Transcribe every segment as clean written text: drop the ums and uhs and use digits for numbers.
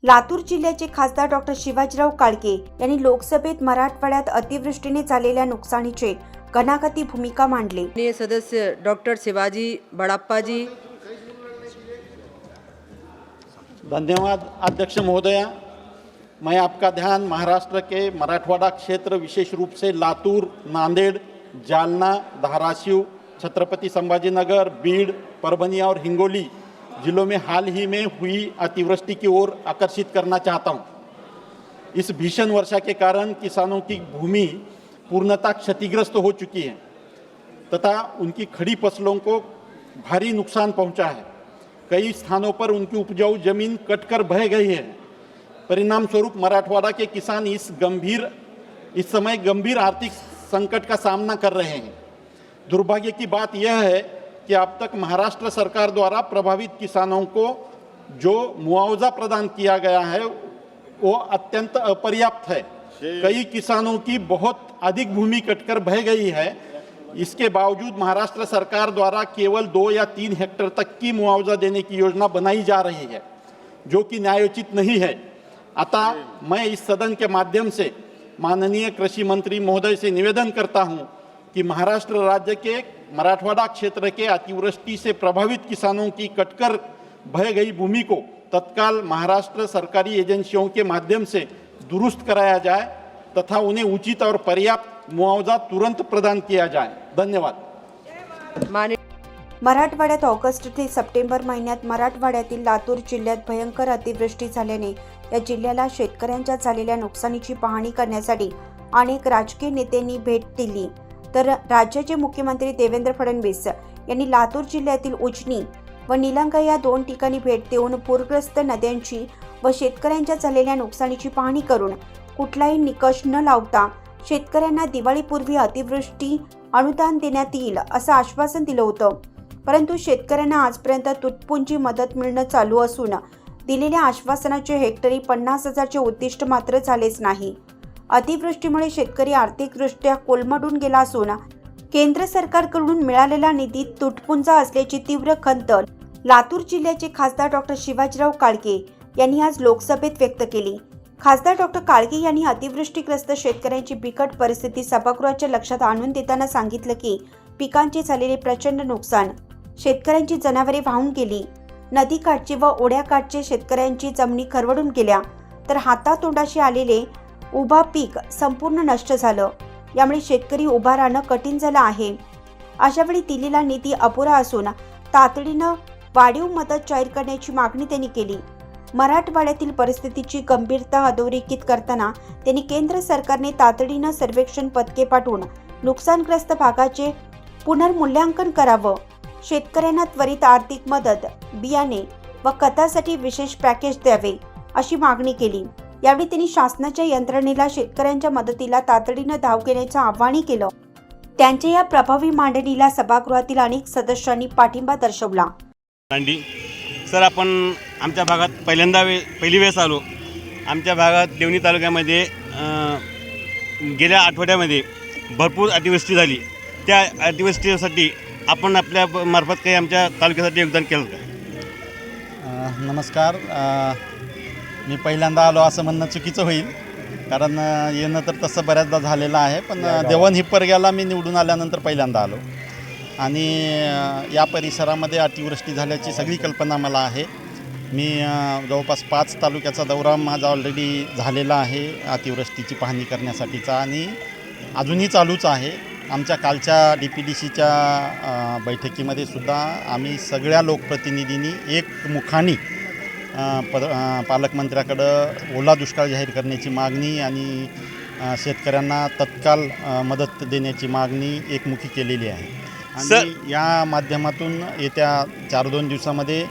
लातूर जिल्ह्याचे खासदार डॉक्टर शिवाजीराव काळके यांनी लोकसभेत मराठवाड्यात अतिवृष्टीने झालेल्या नुकसानीचे घणाघाती भूमिका मांडली। माननीय सदस्य डॉक्टर शिवाजी बड़ाप्पा जी। धन्यवाद अध्यक्ष महोदया। मैं आपका ध्यान महाराष्ट्र के मराठवाड़ा क्षेत्र विशेष रूप से लातूर, नांदेड़, जालना, धाराशिव, छत्रपति संभाजीनगर, बीड़, परभनी और हिंगोली जिलों में हाल ही में हुई अतिवृष्टि की ओर आकर्षित करना चाहता हूं। इस भीषण वर्षा के कारण किसानों की भूमि पूर्णतः क्षतिग्रस्त हो चुकी है तथा उनकी खड़ी फसलों को भारी नुकसान पहुंचा है। कई स्थानों पर उनकी उपजाऊ जमीन कटकर बह गई है। परिणाम स्वरूप मराठवाड़ा के किसान इस समय गंभीर आर्थिक संकट का सामना कर रहे हैं। दुर्भाग्य की बात यह है कि अब तक महाराष्ट्र सरकार द्वारा प्रभावित किसानों को जो मुआवजा प्रदान किया गया है वो अत्यंत अपर्याप्त है। कई किसानों की बहुत अधिक भूमि कटकर बह गई है। इसके बावजूद महाराष्ट्र सरकार द्वारा केवल 2 या 3 हेक्टेयर तक की मुआवजा देने की योजना बनाई जा रही है, जो कि न्यायोचित नहीं है। अतः मैं इस सदन के माध्यम से माननीय कृषि मंत्री महोदय से निवेदन करता हूं कि महाराष्ट्र राज्य के मराठवाड़ा क्षेत्र के अतिवृष्टि से प्रभावित किसानों की कटकर बह गई भूमि को तत्काल महाराष्ट्र सरकारी एजेंसियों के माध्यम से दुरुस्त कराया जाए तथा उन्हें उचित और पर्याप्त मुआवजा तुरंत प्रदान किया जाए। धन्यवाद। मराठवाड्यात ऑगस्ट ते सप्टेंबर महिन्यात मराठवाड्यातील लातूर जिल्ह्यात भयंकर अतिवृष्टी झाल्याने या जिल्ह्याला शेतकऱ्यांच्या झालेल्या नुकसानीची पाहणी करण्यासाठी अनेक राजकीय नेत्यांनी भेट दिली। तर राज्याचे मुख्यमंत्री देवेंद्र फडणवीस यांनी लातूर जिल्ह्यातील उजनी व निलंगा या 2 ठिकाणी भेट देऊन पूरग्रस्त नद्यांची व शेतकऱ्यांच्या झालेल्या नुकसानीची पाहणी करून कुठलाही निकष न लावता शेतकऱ्यांना दिवाळीपूर्वी अतिवृष्टी अनुदान देण्यात येईल असं आश्वासन दिलं होतं। परंतु शेतकऱ्यांना आजपर्यंत तुटपुंजी मदत मिळणं चालू असून दिलेल्या आश्वासनाचे हेक्टरी 50,000चे उद्दिष्ट मात्र झालेच नाही। अतिवृष्टीमुळे शेतकरी आर्थिकदृष्ट्या कोलमडून गेला असून केंद्र सरकारकडून मिळालेला निधी तुटपुंजा असल्याची तीव्र खंत लातूर जिल्ह्याचे खासदार डॉक्टर शिवाजीराव काळके यांनी आज लोकसभेत व्यक्त केली। खासदार डॉक्टर काळके यांनी अतिवृष्टीग्रस्त शेतकऱ्यांची बिकट परिस्थिती सभागृहाच्या लक्षात आणून देताना सांगितलं की पिकांचे झालेले प्रचंड नुकसान, शेतकऱ्यांची जनावरे वाहून गेली, नदीकाठचे व ओढ्याकाठचे शेतकऱ्यांची जमिनी खरवडून गेल्या, तर हातातोंडाशी आलेले उभा पीक संपूर्ण नष्ट झालं। यामुळे शेतकरी उभा राहणं कठीण झालं आहे। अशा वेळी दिलेला निधी अपुरा असून तातडीनं वाढीव मदत जाहीर करण्याची मागणी त्यांनी केली। मराठवाड्यातील परिस्थितीची गंभीरता अधोरेखित करताना त्यांनी केंद्र सरकारने तातडीनं सर्वेक्षण पथके पाठवून नुकसानग्रस्त भागाचे पुनर्मूल्यांकन करावं, शेतकऱ्यांना त्वरित आर्थिक मदत, बियाणे व खतासाठी विशेष पॅकेज द्यावे अशी मागणी केली। यावेळी त्यांनी शासनाच्या यंत्रणेला शेतकऱ्यांच्या मदतीला तातडीनं धाव घेण्याचं आवाहन केलं। त्यांच्या या प्रभावी मांडणीला सभागृहातील अनेक सदस्यांनी पाठिंबा दर्शवला। सर, आपण आमच्या भागात पहिली वेळेस आलो। आमच्या भागात देवणी तालुक्यामध्ये गेल्या आठवड्यामध्ये भरपूर अतिवृष्टी झाली। त्या अतिवृष्टीसाठी आपण आपल्या मार्फत काही आमच्या तालुक्यासाठी योगदान केलं का? नमस्कार। मी पहिल्यांदा आलो असं म्हणणं चुकीचं होईल, कारण येणं तर तसं बऱ्याचदा झालेलं आहे, पण देवण हिप्परग्याला मी निवडून आल्यानंतर पहिल्यांदा आलो आणि या परिसरामध्ये अतिवृष्टी झाल्याची सगळी कल्पना मला आहे। मी जवळपास 5 तालुक्याचा दौरा माझा ऑलरेडी झालेला आहे अतिवृष्टीची पाहणी करण्यासाठीचा आणि अजूनही चालूच आहे। आमच्या कालच्या DPDCच्या बैठकीमध्ये सुद्धा आम्ही सगळ्या लोकप्रतिनिधींनी एकमुखाने पालकमंत्र्याकडं ओला दुष्काळ जाहीर करण्याची मागणी आणि शेतकऱ्यांना तत्काल मदत देण्याची मागणी एकमुखी केलेली आहे। आणि या माध्यमातून येत्या 4-2 दिवसामध्ये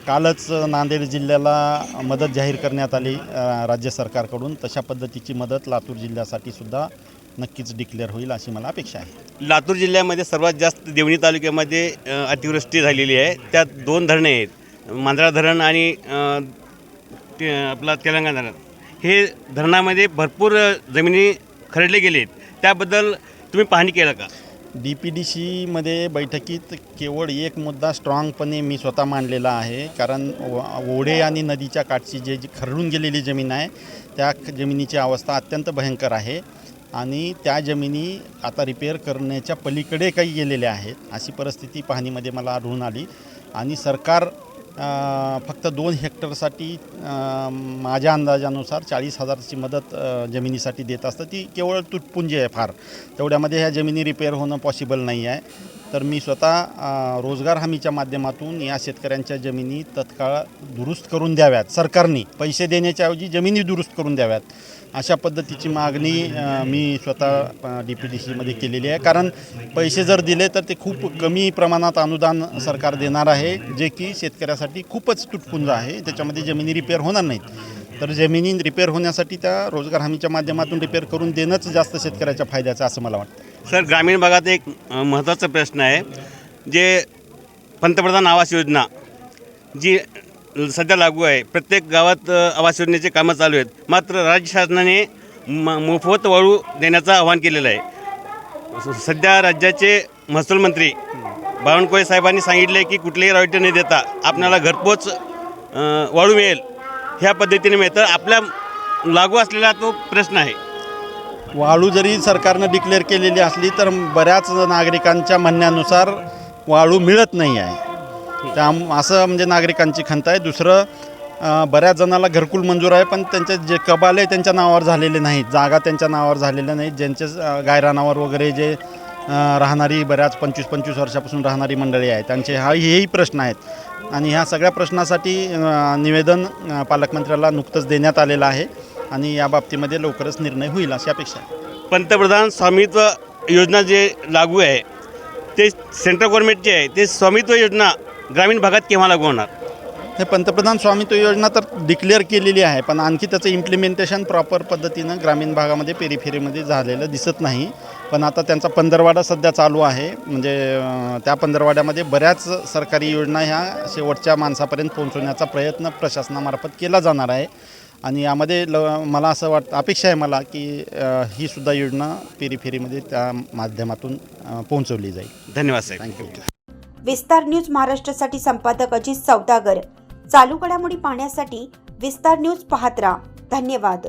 कालच नांदेड जिल्ह्याला मदत जाहीर करण्यात आली राज्य सरकारकडून। तशा पद्धतीची मदत लातूर जिल्ह्यासाठी सुद्धा नक्कीच डिक्लेअर होईल अशी मला अपेक्षा आहे। लातूर जिल्ह्यामध्ये सर्वात जास्त देवणी तालुक्यामध्ये अतिवृष्टी झालेली आहे। त्यात 2 धरणे आहेत, मांजरा धरण आणि आपला तेलंगणा धरण। हे धरणामध्ये भरपूर जमिनी खरडले गेले आहेत, त्याबद्दल तुम्ही पाहणी केलं का? DPDCमध्ये बैठकीत केवळ एक मुद्दा स्ट्रॉंगपणे मी स्वतः मांडलेला आहे, कारण ओढे आणि नदीच्या काठची जी खरडून गेलेली जमीन आहे त्या जमिनीची अवस्था अत्यंत भयंकर आहे आणि त्या जमिनी आता रिपेअर करण्याच्या पलीकडे काही गेलेल्या आहेत, अशी परिस्थिती पाहणीमध्ये मला आढळून आली. आणि सरकार फक्त 2 हेक्टरसाठी माझ्या अंदाजानुसार 40,000ची मदत जमिनीसाठी देत असतं. ती केवळ तुटपुंजी आहे फार, तेवढ्यामध्ये ह्या जमिनी रिपेअर होणं पॉसिबल नाही आहे. तर मी स्वतः रोजगार हमीच्या माध्यमातून या शेतकऱ्यांच्या जमिनी तत्काळ दुरुस्त करून द्याव्यात, सरकारने पैसे देण्याच्या ऐवजी जमिनी दुरुस्त करून द्याव्यात, अशा पद्धतीची मागणी मी स्वतः DPDCमध्ये केलेली आहे. कारण पैसे जर दिले तर ते खूप कमी प्रमाणात अनुदान सरकार देणार आहे, जे की शेतकऱ्यासाठी खूपच तुटपुंज आहे. त्याच्यामध्ये जमिनी रिपेअर होणार नाहीत. तर जमिनी रिपेअर होण्यासाठी त्या रोजगार हमीच्या माध्यमातून रिपेअर करून देणंच जास्त शेतकऱ्याच्या फायद्याचं असं मला वाटतं. सर, ग्रामीण भागात एक महत्त्वाचा प्रश्न आहे, जे पंतप्रधान आवास योजना जी सध्या लागू आहे, प्रत्येक गावात आवास योजनेचे कामं चालू आहेत, मात्र राज्य शासनाने मोफत वाळू देण्याचं आवाहन केलेलं आहे. सध्या राज्याचे महसूल मंत्री बावनकुळे साहेबांनी सांगितले की कुठलेही रॉयल्टी न देता आपल्याला घरपोच वाळू मिळेल, ह्या पद्धतीने मिळतं. आपल्या लागू असलेला तो प्रश्न आहे. वाळू जरी सरकारनं डिक्लेअर केलेली असली तर बऱ्याच नागरिकांच्या म्हणण्यानुसार वाळू मिळत नाही आहे. असं म्हणजे नागरिकांची खंत आहे. दुसरं, बऱ्याच जणाला घरकुल मंजूर आहे, पण त्यांचे जे कबाले त्यांच्या नावावर झालेले नाहीत, जागा त्यांच्या नावावर झालेल्या नाहीत. ज्यांचे गायरानावर वगैरे जे राहणारी बऱ्याच 25-25 वर्षापासून राहणारी मंडळी आहे, त्यांचे हेही प्रश्न आहेत. आणि ह्या सगळ्या प्रश्नासाठी निवेदन पालकमंत्र्याला नुकतंच देण्यात आलेलं आहे आणि या बाबतीमध्ये लवकरच निर्णय होईल अशी अपेक्षा आहे. पंतप्रधान स्वामित्व योजना जे लागू आहे ते सेंट्रल गव्हर्नमेंटची आहे, ते स्वामित्व योजना ग्रामीण भागात केव्हा लागू होणार? हे पंतप्रधान स्वामित्व योजना तर डिक्लेअर केलेली आहे, पण आणखी त्याचं इम्प्लिमेंटेशन प्रॉपर पद्धतीनं ग्रामीण भागामध्ये पेरिफेरीमध्ये झालेलं दिसत नाही. पण आता त्यांचा पंधरवाडा सध्या चालू आहे, म्हणजे त्या पंधरवाड्यामध्ये बऱ्याच सरकारी योजना ह्या शेवटच्या माणसापर्यंत पोहोचवण्याचा प्रयत्न प्रशासनामार्फत केला जाणार आहे. आणि यामध्ये मला असं अपेक्षा आहे मला की ही सुद्धा योजना पेरिफेरीमध्ये त्या माध्यमातून पोहोचवली जाईल. धन्यवाद साहेब. थँक्यू. विस्तार न्यूज महाराष्ट्रासाठी संपादक अजित सौदागर. चालू घडामोडी पाहण्यासाठी विस्तार न्यूज पाहत राहा. धन्यवाद.